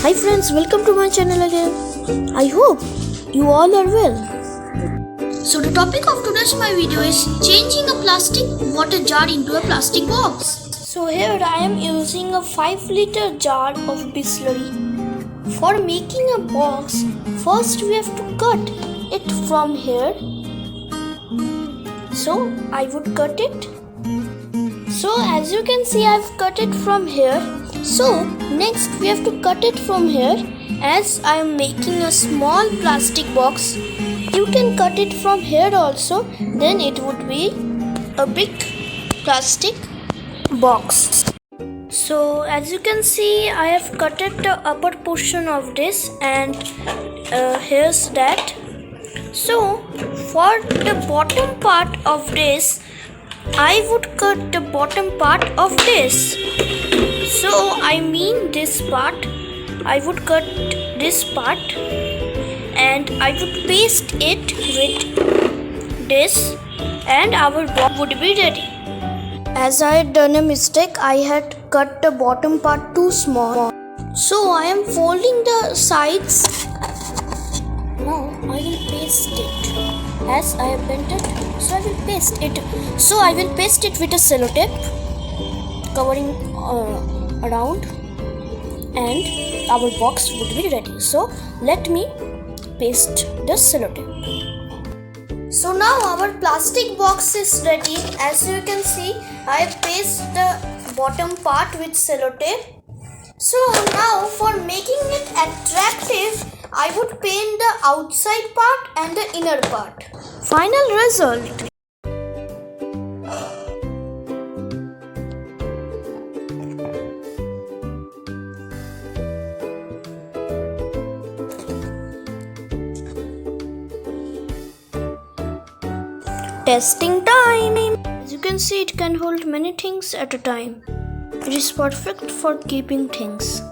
Hi friends, welcome to my channel again. I hope you all are well. So the topic of today's my video is changing a plastic water jar into a plastic box. So here I am using a 5-liter jar of Bisleri. For making a box, first we have to cut it from here. So I would cut it. So as you can see, I've cut it from here. So next we have to cut it from here. As I am making a small plastic box, you can cut it from here also. Then it would be a big plastic box. So as you can see, I have cut it the upper portion of this, and here's that. So for the bottom part of this, I would cut the bottom part of this. So I mean this part, I would cut this part and I would paste it with this, and our box would be ready. As I had done a mistake, I had cut the bottom part too small. So I am folding the sides. Now I will paste it. As I have bent it, so I will paste it. So I will paste it with a sellotape covering around, and our box would be ready. So let me paste the sellotape. So now our plastic box is ready. As you can see, I have pasted the bottom part with sellotape. So now for making it attractive, I would paint the outside part and the inner part. Final result. Testing time. As you can see, it can hold many things at a time. It is perfect for keeping things.